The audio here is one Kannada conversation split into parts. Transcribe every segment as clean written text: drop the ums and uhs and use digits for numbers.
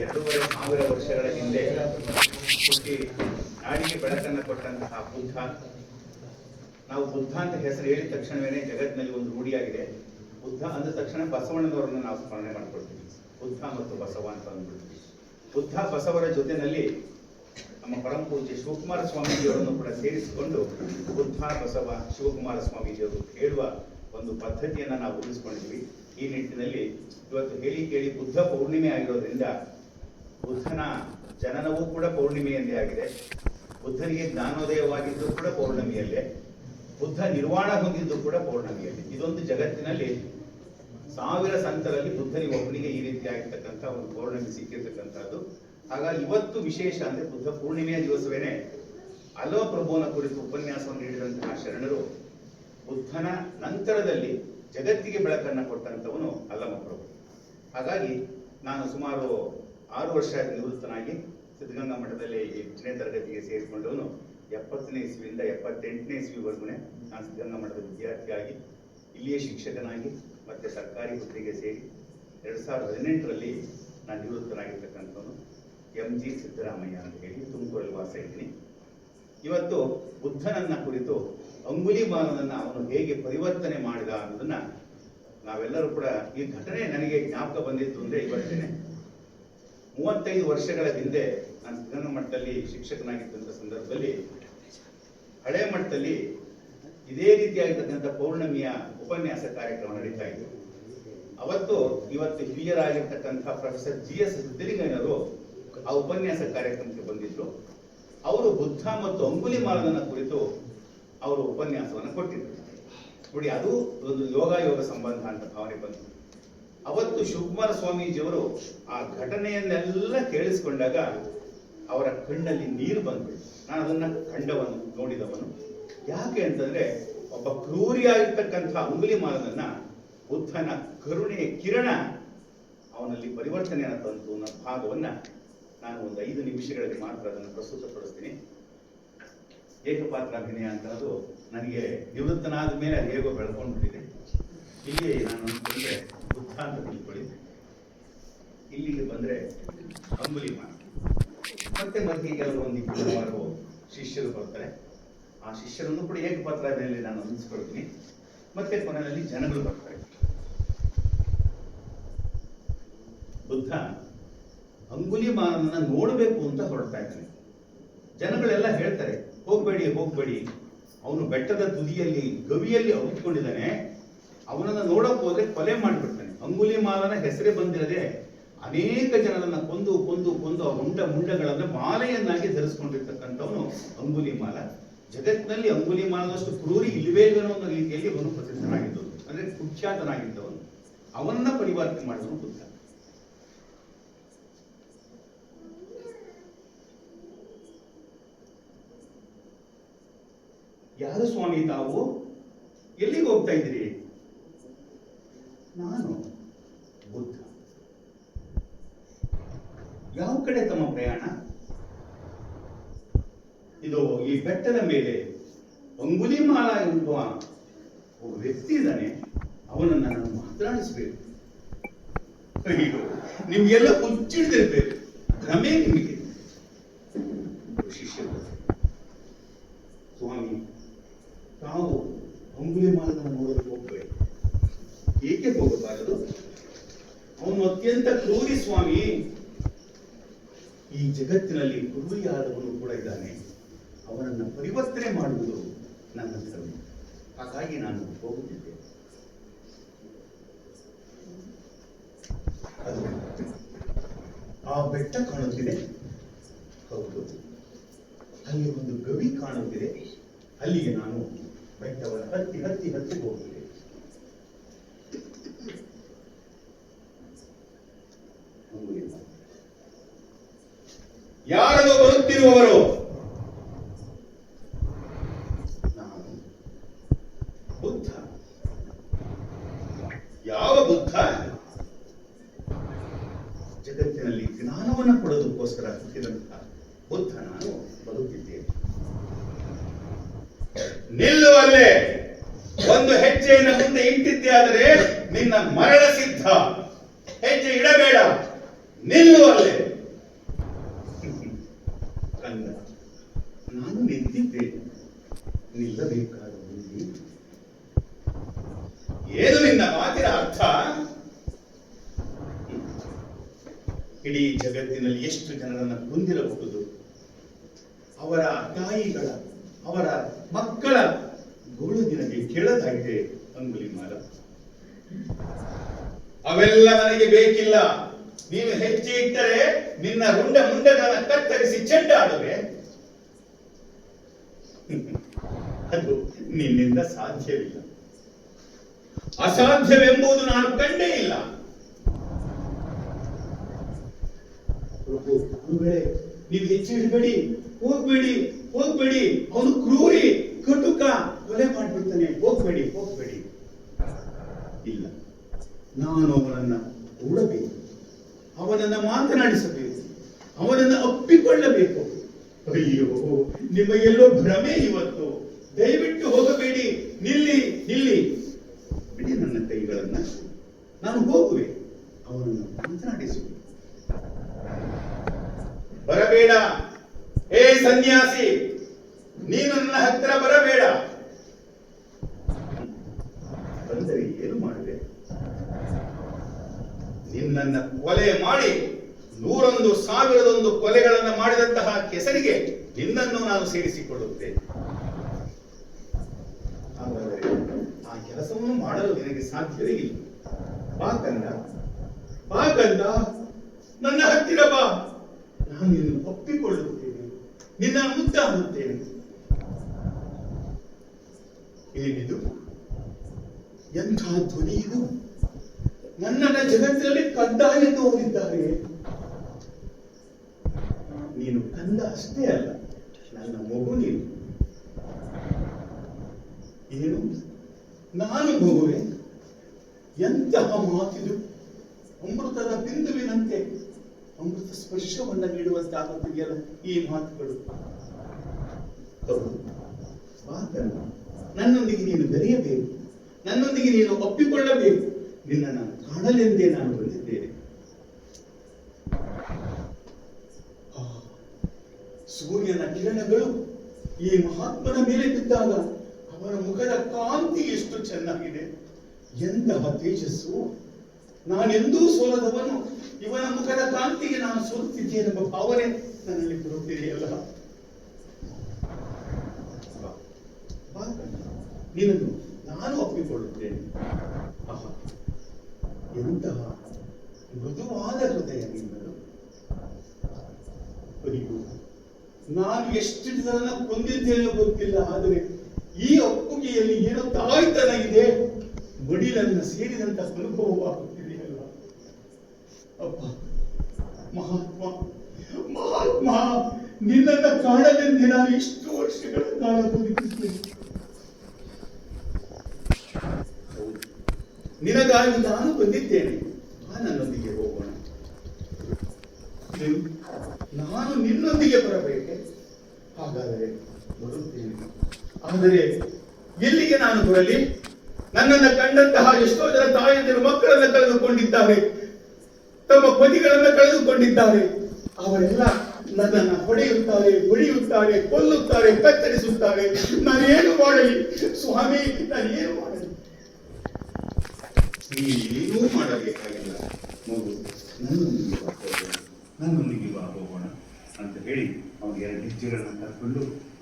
2,500 ವರ್ಷಗಳ ಹಿಂದೆ ಹುಟ್ಟಿ ನಾಡಿಗೆ ಬೆಳಕನ್ನು ಕೊಟ್ಟಂತಹ ಬುದ್ಧ. ನಾವು ಬುದ್ಧ ಅಂತ ಹೆಸರು ಹೇಳಿದ ತಕ್ಷಣವೇ ಜಗತ್ತಿನಲ್ಲಿ ಒಂದು ರೂಢಿಯಾಗಿದೆ. ಬುದ್ಧ ಅಂದ ತಕ್ಷಣ ಬಸವಣ್ಣನವರನ್ನು ನಾವು ಸ್ಮರಣೆ ಮಾಡ್ಕೊಳ್ತೀವಿ. ಬುದ್ಧ ಮತ್ತು ಬಸವ ಅಂತ ಅಂದ್ಬಿಡ್ತೀವಿ. ಬುದ್ಧ ಬಸವರ ಜೊತೆಯಲ್ಲಿ ನಮ್ಮ ಪರಮ ಪೂಜ್ಯ ಶಿವಕುಮಾರ ಸ್ವಾಮೀಜಿಯವರನ್ನು ಕೂಡ ಸೇರಿಸಿಕೊಂಡು ಬುದ್ಧ ಬಸವ ಶಿವಕುಮಾರ ಸ್ವಾಮೀಜಿಯವರು ಹೇಳುವ ಒಂದು ಪದ್ಧತಿಯನ್ನು ನಾವು ರೂಢಿಸಿಕೊಂಡಿದ್ವಿ. ಈ ನಿಟ್ಟಿನಲ್ಲಿ ಇವತ್ತು ಹೇಳಿ ಕೇಳಿ ಬುದ್ಧ ಪೌರ್ಣಿಮೆ ಆಗಿರೋದ್ರಿಂದ ಬುದ್ಧನ ಜನನವೂ ಕೂಡ ಪೌರ್ಣಿಮೆಯಲ್ಲೇ ಆಗಿದೆ. ಬುದ್ಧನಿಗೆ ಜ್ಞಾನೋದಯವಾಗಿದ್ದು ಕೂಡ ಪೌರ್ಣಮಿಯಲ್ಲೇ, ಬುದ್ಧ ನಿರ್ವಾಣ ಹೊಂದಿದ್ದು ಕೂಡ ಪೌರ್ಣಮಿಯಲ್ಲಿ. ಇದೊಂದು ಜಗತ್ತಿನಲ್ಲಿ 1000 ಸಂತರಲ್ಲಿ ಬುದ್ಧನಿಗೆ ಒಬ್ಬನಿಗೆ ಈ ರೀತಿ ಆಗಿರ್ತಕ್ಕಂಥ ಒಂದು ಪೌರ್ಣಮಿ ಸಿಕ್ಕಿರ್ತಕ್ಕಂಥದ್ದು. ಹಾಗಾಗಿ ಇವತ್ತು ವಿಶೇಷ ಅಂದ್ರೆ ಬುದ್ಧ ಪೂರ್ಣಿಮೆಯ ದಿವಸವೇನೆ ಅಲೋ ಪ್ರಭುವನ ಕುರಿತು ಉಪನ್ಯಾಸವನ್ನು ನೀಡಿದಂತಹ ಶರಣರು ಬುದ್ಧನ ನಂತರದಲ್ಲಿ ಜಗತ್ತಿಗೆ ಬೆಳಕನ್ನು ಕೊಟ್ಟಂತವನು ಅಲ್ಲಮ ಪ್ರಭು. ಹಾಗಾಗಿ ನಾನು ಸುಮಾರು 6 ವರ್ಷ ನಿವೃತ್ತನಾಗಿ ಸಿದ್ಧಗಂಗಾ ಮಠದಲ್ಲಿ 8ನೇ ತರಗತಿಗೆ ಸೇರಿಕೊಂಡವನು. 70ನೇ ಇಸ್ವಿಯಿಂದ 78ನೇ ಇಸ್ವಿವರೆಗೂ ನಾನು ಸಿದ್ಧಗಂಗಾ ಮಠದ ವಿದ್ಯಾರ್ಥಿಯಾಗಿ ಇಲ್ಲಿಯೇ ಶಿಕ್ಷಕನಾಗಿ ಮತ್ತೆ ಸರ್ಕಾರಿ ಹುದ್ದೆಗೆ ಸೇರಿ 2018ರಲ್ಲಿ ನಾನು ನಿವೃತ್ತನಾಗಿರ್ತಕ್ಕಂಥವನು. MG ಸಿದ್ದರಾಮಯ್ಯ ಅಂತ ಹೇಳಿ ತುಮಕೂರಲ್ಲಿ ವಾಸ ಇದ್ದೀನಿ. ಇವತ್ತು ಬುದ್ಧನನ್ನ ಕುರಿತು ಅಂಗುಲಿಮಾಲನನ್ನ ಅವನು ಹೇಗೆ ಪರಿವರ್ತನೆ ಮಾಡಿದ ಅನ್ನೋದನ್ನ ನಾವೆಲ್ಲರೂ ಕೂಡ, ಈ ಘಟನೆ ನನಗೆ ಜ್ಞಾಪಕ ಬಂದಿತ್ತು ಅಂದ್ರೆ ಇವತ್ತೇನೆ. 35 ವರ್ಷಗಳ ಹಿಂದೆ ನಾನು ಸಿದ್ಧಗಂಗಾ ಮಠದಲ್ಲಿ ಶಿಕ್ಷಕನಾಗಿದ್ದಂಥ ಸಂದರ್ಭದಲ್ಲಿ ಹಳೆ ಮಠದಲ್ಲಿ ಇದೇ ರೀತಿಯಾಗಿರ್ತಕ್ಕಂಥ ಪೌರ್ಣಮಿಯ ಉಪನ್ಯಾಸ ಕಾರ್ಯಕ್ರಮ ನಡೀತಾ ಇತ್ತು. ಇವತ್ತು ಹಿರಿಯರಾಗಿರ್ತಕ್ಕಂಥ ಪ್ರೊಫೆಸರ್ GS ಸಿದ್ದಲಿಂಗಯ್ಯನವರು ಆ ಉಪನ್ಯಾಸ ಕಾರ್ಯಕ್ರಮಕ್ಕೆ ಬಂದಿದ್ರು. ಅವರು ಬುದ್ಧ ಮತ್ತು ಅಂಗುಲಿಮಾಲನ ಕುರಿತು ಅವರು ಉಪನ್ಯಾಸವನ್ನು ಕೊಟ್ಟಿದ್ರು. ನೋಡಿ, ಅದು ಒಂದು ಯೋಗ ಸಂಬಂಧ ಅಂತ ಭಾವನೆ ಬಂತು. ಅವತ್ತು ಶಿವಕುಮಾರ ಸ್ವಾಮೀಜಿಯವರು ಆ ಘಟನೆಯನ್ನೆಲ್ಲ ಕೇಳಿಸಿಕೊಂಡಾಗ ಅವರ ಕಣ್ಣಲ್ಲಿ ನೀರು ಬಂತು. ನಾನು ಅದನ್ನ ಕಂಡವನು, ನೋಡಿದವನು. ಯಾಕೆ ಅಂತಂದ್ರೆ ಒಬ್ಬ ಕ್ರೂರಿಯಾಗಿರ್ತಕ್ಕಂಥ ಅಂಗುಲಿಮಾಲನನ್ನ ಬುದ್ಧನ ಕರುಣೆಯ ಕಿರಣ ಅವನಲ್ಲಿ ಪರಿವರ್ತನೆಯನ್ನು ತಂತು ಅನ್ನೋ ಭಾಗವನ್ನ ನಾನು ಒಂದು 5 ನಿಮಿಷಗಳಲ್ಲಿ ಮಾತ್ರ ಅದನ್ನು ಪ್ರಸ್ತುತಪಡಿಸ್ತೀನಿ. ಏಕಪಾತ್ರ ಅಭಿನಯ ಅಂತ ಅದು ನನಗೆ ನಿವೃತ್ತನಾದ ಮೇಲೆ ಅದು ಹೇಗೋ ಬೆಳ್ಕೊಂಡ್ಬಿಟ್ಟಿದೆ. ಇಲ್ಲಿ ನಾನು ಅಂತಂದ್ರೆ ಬುದ್ಧ ಅಂತ ತಿಳ್ಕೊಳ್ಳಿ, ಇಲ್ಲಿಗೆ ಬಂದ್ರೆ ಅಂಗುಲಿಮಾಲ, ಮತ್ತೆ ಕೆಲವರು ಒಂದು 20 ಶಿಷ್ಯರು ಬರ್ತಾರೆ. ಆ ಶಿಷ್ಯರನ್ನು ಕೂಡ ಏಕಪಾತ್ರ ಅಭಿನಯದಲ್ಲಿ ನಾನು ಹೊಂದಿಸ್ಕೊಳ್ತೀನಿ. ಮತ್ತೆ ಕೊನೆಯಲ್ಲಿ ಜನಗಳು ಬರ್ತಾರೆ. ಬುದ್ಧ ಅಂಗುಲಿಮಾಲನನ್ನ ನೋಡಬೇಕು ಅಂತ ಹೊರಡ್ತಾ ಇದ್ದಾನೆ. ಜನಗಳೆಲ್ಲ ಹೇಳ್ತಾರೆ, ಹೋಗ್ಬೇಡಿ ಅವನು ಬೆಟ್ಟದ ತುದಿಯಲ್ಲಿ ಗವಿಯಲ್ಲಿ ಅವಿತುಕೊಂಡಿದ್ದಾನೆ, ಅವನನ್ನ ನೋಡಕ್ ಹೋದ್ರೆ ಕೊಲೆ ಮಾಡಿಬಿಡ್ತಾನೆ. ಅಂಗುಲಿಮಾಲನ ಹೆಸರೇ ಬಂದಿರದೆ ಅನೇಕ ಜನರನ್ನ ಕೊಂದು ಮುಂಡಗಳನ್ನ ಮಾಲೆಯನ್ನಾಗಿ ಧರಿಸಿಕೊಂಡಿರ್ತಕ್ಕಂಥವನು ಅಂಗುಲಿಮಾಲ. ಜಗತ್ತಿನಲ್ಲಿ ಅಂಗುಲಿಮಾಲನಷ್ಟು ಕ್ರೂರಿ ಇಲ್ಲವೇ ಅನ್ನೋ ರೀತಿಯಲ್ಲಿ ಅವನು ಪ್ರಸಿದ್ಧನಾಗಿದ್ದವನು, ಅಂದ್ರೆ ಕುಖ್ಯಾತನಾಗಿದ್ದವನು. ಅವನ್ನ ಪರಿವರ್ತನೆ ಮಾಡಿದವನು ಬುದ್ಧ. ಯಾರು ಸ್ವಾಮಿ ತಾವು? ಎಲ್ಲಿಗೆ ಹೋಗ್ತಾ ಇದ್ದೀರಿ? ನಾನು ಬುದ್ಧ. ಯಾವ ಕಡೆ ತಮ್ಮ ಪ್ರಯಾಣ? ಇದು ಈ ಬೆಟ್ಟದ ಮೇಲೆ ಅಂಗುಲಿಮಾಲ ಎಂಬ ಒಬ್ಬ ವ್ಯಕ್ತಿ ಇದ್ದಾನೆ, ಅವನನ್ನ ನಾನು ಮಾತನಾಡಿಸ್ಬೇಕು. ಅಯ್ಯೋ, ನಿಮ್ಗೆಲ್ಲ ಹುಚ್ಚಿಡ್ದಿರ್ಬೇಕು, ಭ್ರಮೆ ನಿಮಗೆ. ಶಿಷ್ಯರು, ಸ್ವಾಮಿ ತಾವು ಅಂಗುಲಿಮಾಲನ ನೋಡಲು ಹೋಗ್ಬೇಕು. ಏಕೆ ಹೋಗಬಾರದು? ಅವನು ಅತ್ಯಂತ ಕ್ರೂರಿ ಸ್ವಾಮಿ. ಈ ಜಗತ್ತಿನಲ್ಲಿ ಕ್ರೂರಿಯಾದವನು ಕೂಡ ಇದ್ದಾನೆ. ಅವನನ್ನು ಪರಿವರ್ತನೆ ಮಾಡುವುದು ನನ್ನ ಧರ್ಮ. ಹಾಗಾಗಿ ನಾನು ಹೋಗುತ್ತಿದ್ದೆ. ಅದು ಆ ಬೆಟ್ಟ ಕಾಣುತ್ತಿದೆ, ಹೌದು. ಅಲ್ಲಿ ಒಂದು ಗವಿ ಕಾಣುತ್ತಿದೆ, ಅಲ್ಲಿಗೆ ನಾನು ಬೆಟ್ಟವನ್ನು ಹತ್ತಿ ಹೋಗುತ್ತಿದೆ. ಯಾರನ್ನು ಬರುತ್ತಿರುವವರು? ನಾನು ಬುದ್ಧ. ಯಾವ ಬುದ್ಧ? ಜಗತ್ತಿನಲ್ಲಿ ಜ್ಞಾನವನ್ನು ಕೊಡೋದಕ್ಕೋಸ್ಕರ ಹುಟ್ಟಿದಂತಹ ಬುದ್ಧ ನಾನು ಬರುತ್ತಿದ್ದೇನೆ. ನಿಲ್ಲುವಲ್ಲೇ ಒಂದು ಹೆಜ್ಜೆಯನ್ನು ಮುಂದೆ ಇಟ್ಟಿದ್ದೆ ಆದರೆ ನಿನ್ನ ಮರಣ ಸಿದ್ಧ. ಹೆಜ್ಜೆ ಇಡಬೇಡ, ನಿಲ್ಲುವಲ್ಲೇ. ಇಡೀ ಜಗತ್ತಿನಲ್ಲಿ ಎಷ್ಟು ಜನರನ್ನ ಕೊಂದಿರಬಹುದು. ಅವರ ತಾಯಿಗಳ, ಅವರ ಮಕ್ಕಳ ಗೋಳು ನಿನಗೆ ಕೇಳದಾಗಿದೆ ಅಂಗುಲಿಮಾಲ. ಅವೆಲ್ಲ ನನಗೆ ಬೇಕಿಲ್ಲ. ನೀನು ಹೆಜ್ಜೆ ಇಟ್ಟರೆ ನಿನ್ನ ರುಂಡ ಮುಂಡಗಳನ್ನು ಕತ್ತರಿಸಿ ಚೆಂಡಾಡುವೆ. ಅದು ನಿನ್ನಿಂದ ಸಾಧ್ಯವಿಲ್ಲ. ಅಸಾಧ್ಯವೆಂಬುದು ನಾನು ಕಂಡೇ ಇಲ್ಲ. ನೀವು ಹೆಜ್ಜೆ ಇಡಬೇಡಿ, ಹೋಗ್ಬೇಡಿ, ಹೋಗ್ಬೇಡಿ. ಅವನು ಕ್ರೂರಿ, ಕಟುಕ, ಕೊಲೆ ಮಾಡ್ಬಿಡ್ತಾನೆ. ಹೋಗ್ಬೇಡಿ, ಹೋಗ್ಬೇಡಿ. ಇಲ್ಲ, ನಾನು ಅವನನ್ನ ಕೂಡಬೇಕು, ಅವನನ್ನ ಮಾತನಾಡಿಸಬೇಕು, ಅವನನ್ನ ಅಪ್ಪಿಕೊಳ್ಳಬೇಕು. ಅಯ್ಯೋ, ನಿಮಗೆಲ್ಲೋ ಭ್ರಮೆ ಇವತ್ತು. ದಯವಿಟ್ಟು ಹೋಗಬೇಡಿ, ನಿಲ್ಲಿ, ನಿಲ್ಲಿ. ಬಿಡಿ ನನ್ನ ಕೈಗಳನ್ನ, ನಾನು ಹೋಗುವೆ, ಅವನನ್ನು ಮಾತನಾಡಿಸುವೆ. ಬರಬೇಡ, ಏ ಸನ್ಯಾಸಿ, ನೀನು ನನ್ನ ಹತ್ತಿರ ಬರಬೇಡ. ಬಂದರೆ ಏನು ಮಾಡುವೆ? ನಿನ್ನನ್ನ ಕೊಲೆ ಮಾಡಿ 101,001 ಕೊಲೆಗಳನ್ನು ಮಾಡಿದಂತಹ ಕೆಸರಿಗೆ ನಿನ್ನನ್ನು ನಾನು ಸೇರಿಸಿಕೊಳ್ಳುತ್ತೇನೆ. ಹಾಗಾದರೆ ಆ ಕೆಲಸವನ್ನು ಮಾಡಲು ನಿನಗೆ ಸಾಧ್ಯವೇ ಇಲ್ಲ. ಬಾ ಕಂದ, ಬಾ ಕಂದ, ನನ್ನ ಹತ್ತಿರ ಬಾ. ನಾನು ನಿನ್ನನ್ನು ಒಪ್ಪಿಕೊಳ್ಳುತ್ತೇನೆ, ನಿನ್ನ ಮುದ್ದಾಗುತ್ತೇನೆ. ಏನಿದು? ಎಂಥ ಧ್ವನಿ ಇದು? ನನ್ನನ್ನ ಜಗತ್ತಿನಲ್ಲಿ ಕಂದ ಎಂದು ಹೋಗಿದ್ದಾರೆ. ನೀನು ಕಂದ ಅಷ್ಟೇ ಅಲ್ಲ, ನನ್ನ ಮಗು ನೀನು. ಏನು? ನಾನು ಮಗುವೆ? ಎಂತಹ ಮಾತಿದು! ಅಮೃತದ ಬಿಂದುವಿನಂತೆ ಅಮೃತ ಸ್ಪರ್ಶವನ್ನ ನೀಡುವಂತಾಗುತ್ತಿದೆಯಲ್ಲ ಈ ಮಾತುಗಳು. ನನ್ನೊಂದಿಗೆ ನೀನು ಬೆರೆಯಬೇಕು, ನನ್ನೊಂದಿಗೆ ನೀನು ಒಪ್ಪಿಕೊಳ್ಳಬೇಕು. ನಿನ್ನನ್ನು ಕಾಣಲೆಂದೇ ನಾನು ಬಂದಿದ್ದೇನೆ. ಸೂರ್ಯನ ಕಿರಣಗಳು ಈ ಮಹಾತ್ಮನ ಮೇಲೆ ಬಿದ್ದಾಗ ಅವನ ಮುಖದ ಕಾಂತಿ ಎಷ್ಟು ಚೆನ್ನಾಗಿದೆ, ಎಂತಹ ತೇಜಸ್ಸು! ನಾನೆಂದೂ ಸೋಲದವನು ಇವನ ಮುಖದ ಕಾಂತಿಗೆ ನಾನು ಸೋಲುತ್ತಿದ್ದೇನೆಂಬ ಭಾವನೆ ನನ್ನಲ್ಲಿ ಬರುತ್ತಿದೆಯಲ್ಲ. ನಿನ್ನನ್ನು ನಾನು ಒಪ್ಪಿಕೊಳ್ಳುತ್ತೇನೆ. ಎಂತಹ ಮೃದುವಾದ ಹೃದಯ ನಿನ್ನದು. ನಾನು ಎಷ್ಟು ಜನರನ್ನ ಕೊಂದಿದ್ದೇನೋ ಗೊತ್ತಿಲ್ಲ, ಆದರೆ ಈ ಒಪ್ಪುಗೆಯಲ್ಲಿ ಏನೋ ತಾಯ್ತನ ಇದೆ. ಮಡಿಲನ್ನ ಸೇರಿದಂತ ಅನುಭವವಾಗುತ್ತಿದೆಯಲ್ಲ. ಅಪ್ಪ ಮಹಾತ್ಮ, ಮಹಾತ್ಮ, ನಿನ್ನನ್ನ ಕಾಣಲೆಂದೇ ನಾನು ಇಷ್ಟು ವರ್ಷಗಳ ಕಾಲ ಬದುಕಿದ್ದೇನೆ. ನಿನಗಾಗಿ ನಾನು ಬಂದಿದ್ದೇನೆ. ನನ್ನೊಂದಿಗೆ ಹೋಗೋಣ. ನಾನು ನಿನ್ನೊಂದಿಗೆ ಬರಬೇಕೆ? ಹಾಗಾದರೆ ಬರುತ್ತೇನೆ. ಆದರೆ ಎಲ್ಲಿಗೆ ನಾನು ಬರಲಿ? ನನ್ನನ್ನು ಕಂಡಂತಹ ಎಷ್ಟೋ ಜನ ತಾಯಂದಿರು ಮಕ್ಕಳನ್ನ ಕಳೆದುಕೊಂಡಿದ್ದಾರೆ, ತಮ್ಮ ಪತಿಗಳನ್ನ ಕಳೆದುಕೊಂಡಿದ್ದಾರೆ. ಅವರೆಲ್ಲ ನನ್ನನ್ನು ಹೊಡೆಯುತ್ತಾರೆ, ಹೊಡೆಯುತ್ತಾರೆ, ಕೊಲ್ಲುತ್ತಾರೆ, ಕತ್ತರಿಸುತ್ತಾರೆ. ನಾನೇನು ಮಾಡಲಿ ಸ್ವಾಮಿ? ನಾನೇನು ಮಾಡಲಿ? ನೀನೇನೂ ಮಾಡಬೇಕಾಗಿಲ್ಲ ಮಗು, ನನ್ನೊಂದಿಗೆ ಬಾ ಹೋಗೋಣ ಅಂತ ಹೇಳಿ ಅವನಿಗೆ 2 ಹೆಜ್ಜೆಗಳನ್ನು ಕರ್ಕೊಂಡು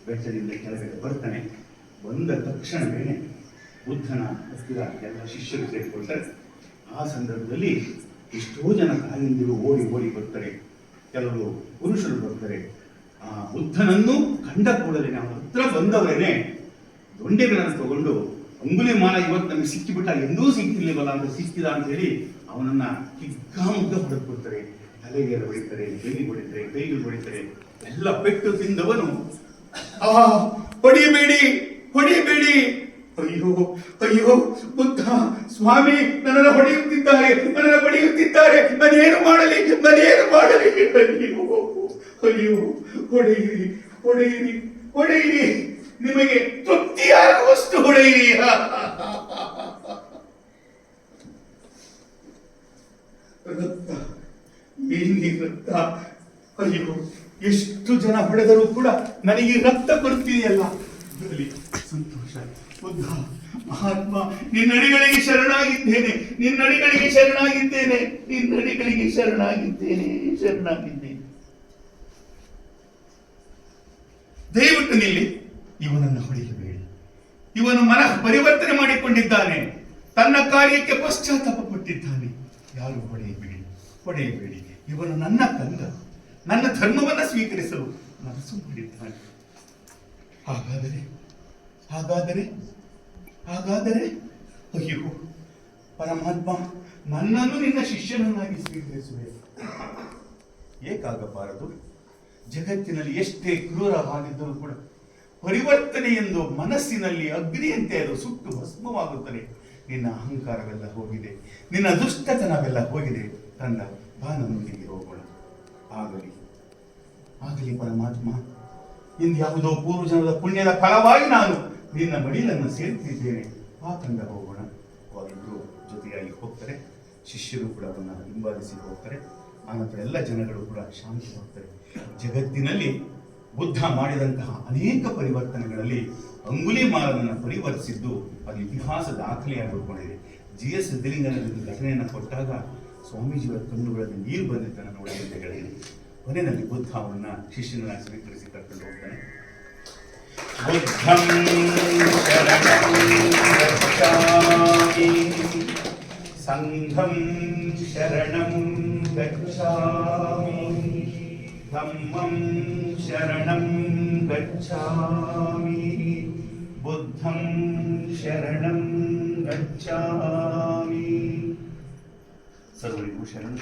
ಬೆಟ್ಟದಿಂದ ಕೆಳಗಡೆ ಬರ್ತಾನೆ. ಬಂದ ತಕ್ಷಣವೇ ಬುದ್ಧನ ಹತ್ತಿರ ಎಲ್ಲ ಶಿಷ್ಯರು ಸೇರಿಕೊಳ್ತಾರೆ. ಆ ಸಂದರ್ಭದಲ್ಲಿ ಎಷ್ಟೋ ಜನ ತಾಯಂದಿರು ಓಡಿ ಓಡಿ ಬರ್ತಾರೆ, ಕೆಲವರು ಪುರುಷರು ಬರ್ತಾರೆ. ಆ ಬುದ್ಧನನ್ನು ಕಂಡ ಕೂಡಲೇ ಅವನ ಹತ್ರ ಬಂದವರೇನೆ ದೊಂಡೆಗಳನ್ನು ತಗೊಂಡು, ಅಂಗುಲಿಮಾಲ ಇವತ್ತು ನಮಗೆ ಸಿಕ್ಕಿಬಿಟ್ಟ, ಎಂದೂ ಸಿಕ್ಕಿರ್ಲಿವಲ್ಲ ಅಂತ ಸಿಕ್ಕಿದ ಅಂತ ಹೇಳಿ ಅವನನ್ನ ಹಿಗ್ಗಾಮುಗ್ಗ ಹೊಡೆದ್ಬಿಡ್ತಾರೆ. ತಲೆಗೆ ಹೊಡಿತಾರೆ, ಕೈಗೆ ಹೊಡಿತಾರೆ, ಕೈಗೆ ಹೊಡಿತಾರೆ. ಎಲ್ಲ ಪೆಟ್ಟು ತಿಂದವನು ಹೊಡಿಬೇಡಿ, ಹೊಡಿಬೇಡಿ, ಅಯ್ಯೋ ಅಯ್ಯೋ ಬುದ್ಧ ಸ್ವಾಮಿ ನನ್ನನ್ನು ಹೊಡೆಯುತ್ತಿದ್ದಾರೆ, ನನ್ನನ್ನು ಹೊಡೆಯುತ್ತಿದ್ದಾರೆ, ನಾನೇನು ಮಾಡಲಿ, ನಾನೇನು ಮಾಡಲಿ? ಅಯ್ಯೋ ಅಯ್ಯೋ, ಹೊಡೆಯಿರಿ, ಹೊಡೆಯಿರಿ, ಹೊಡೆಯಿರಿ, ನಿಮಗೆ ತೃಪ್ತಿಯಾಗುವಷ್ಟು ಹೊಡೆಯಿರಿ. ರಕ್ತ, ಏನಿ ರಕ್ತ! ಅಯ್ಯೋ, ಎಷ್ಟು ಜನ ಹೊಡೆದರೂ ಕೂಡ ನನಗೆ ರಕ್ತ ಬರ್ತಿದೆಯಲ್ಲ, ಬರಲಿ ಸಂತೋಷ. ಬುದ್ಧ ಮಹಾತ್ಮ, ನಿನ್ನಡಿಗಳಿಗೆ ಶರಣಾಗಿದ್ದೇನೆ, ನಿನ್ನಡಿಗಳಿಗೆ ಶರಣಾಗಿದ್ದೇನೆ, ನಿನ್ನಡಿಗಳಿಗೆ ಶರಣಾಗಿದ್ದೇನೆ, ಶರಣಾಗಿದ್ದೇನೆ. ದಯವಿಟ್ಟು ನಿಲ್ಲಿ. ಇವನನ್ನು ಹೊಡೆಯಬೇಡಿ. ಇವನು ಮನಃ ಪರಿವರ್ತನೆ ಮಾಡಿಕೊಂಡಿದ್ದಾನೆ, ತನ್ನ ಕಾರ್ಯಕ್ಕೆ ಪಶ್ಚಾತ್ತಾಪ ಪಟ್ಟಿದ್ದಾನೆ. ಯಾರು ಹೊಡೆಯಬೇಡಿ, ಹೊಡೆಯಬೇಡಿ. ಇವನು ನನ್ನ ಕಂದ, ನನ್ನ ಧರ್ಮವನ್ನು ಸ್ವೀಕರಿಸಲು ಮನಸ್ಸು ಮಾಡಿದ್ದಾನೆ. ಹಾಗಾದರೆ ಹಾಗಾದರೆ ಹಾಗಾದರೆ ಅಯ್ಯೋ ಪರಮಾತ್ಮ, ನನ್ನನ್ನು ನಿನ್ನ ಶಿಷ್ಯನನ್ನಾಗಿ ಸ್ವೀಕರಿಸುವೆ. ಏಕಾಗಬಾರದು. ಜಗತ್ತಿನಲ್ಲಿ ಎಷ್ಟೇ ಕ್ರೂರವಾಗಿದ್ದರೂ ಕೂಡ ಪರಿವರ್ತನೆ ಎಂದು ಮನಸ್ಸಿನಲ್ಲಿ ಅಗ್ನಿಯಂತೆ ಅದು ಸುಟ್ಟು ಭಸ್ಮವಾಗುತ್ತದೆ. ನಿನ್ನ ಅಹಂಕಾರವೆಲ್ಲ ಹೋಗಿದೆ, ನಿನ್ನ ದುಷ್ಟತನವೆಲ್ಲ ಹೋಗಿದೆ. ತಂದ ಬಾ, ನನ್ನೊಂದಿಗೆ ಹೋಗೋಣ. ಆಗಲಿ ಆಗಲಿ ಪರಮಾತ್ಮ. ಇಂದ್ಯಾವುದೋ ಪೂರ್ವಜನದ ಪುಣ್ಯದ ಫಲವಾಗಿ ನಾನು ನಿನ್ನ ಮಡಿಲನ್ನು ಸೇರ್ತಿದ್ದೇನೆ. ಆ ತಂಡ ಹೋಗೋಣ. ಅವರಿಬ್ಬರು ಜೊತೆಯಾಗಿ ಹೋಗ್ತಾರೆ. ಶಿಷ್ಯರು ಕೂಡ ಅವನ್ನ ಹಿಂಬಾಲಿಸಿ ಹೋಗ್ತಾರೆ. ಆನಂತರ ಎಲ್ಲ ಜನಗಳು ಕೂಡ ಶಾಂತಿ ಹೋಗ್ತಾರೆ. ಜಗತ್ತಿನಲ್ಲಿ ಬುದ್ಧ ಮಾಡಿದಂತಹ ಅನೇಕ ಪರಿವರ್ತನೆಗಳಲ್ಲಿ ಅಂಗುಲಿಮಾಲನನ್ನು ಪರಿವರ್ತಿಸಿದ್ದು ಅದು ಇತಿಹಾಸ ದಾಖಲೆಯಾಗಿ ಉಳ್ಕೊಂಡಿದೆ. GS ಸಿದ್ಧಲಿಂಗನಲ್ಲಿ ಘಟನೆಯನ್ನು ಕೊಟ್ಟಾಗ ಸ್ವಾಮೀಜಿಯವರ ಕಣ್ಣುಗಳಲ್ಲಿ ನೀರು ಬಂದಿದ್ದನ್ನು ನೋಡದಂತೆ ಹೇಳಿದೆ. ಕೊನೆಯಲ್ಲಿ ಬುದ್ಧ ಅವನ್ನ ಶಿಷ್ಯನನ್ನಾಗಿ ಸ್ವೀಕರಿಸಿ ಕರ್ಕೊಂಡು ಹೋಗ್ತಾನೆ. ಬುದ್ಧಂ ಶರಣಂ ಗಚ್ಛಾಮಿ, ಸಂಘಂ ಶರಣಂ ಗಚ್ಛಾಮಿ, ಧಮ್ಮಂ ಶರಣಂ ಗಚ್ಛಾಮಿ, ಬುದ್ಧಂ ಶರಣಂ ಗಚ್ಛಾಮಿ. ಸರ್ವರಿಗೂ ಶರಣ.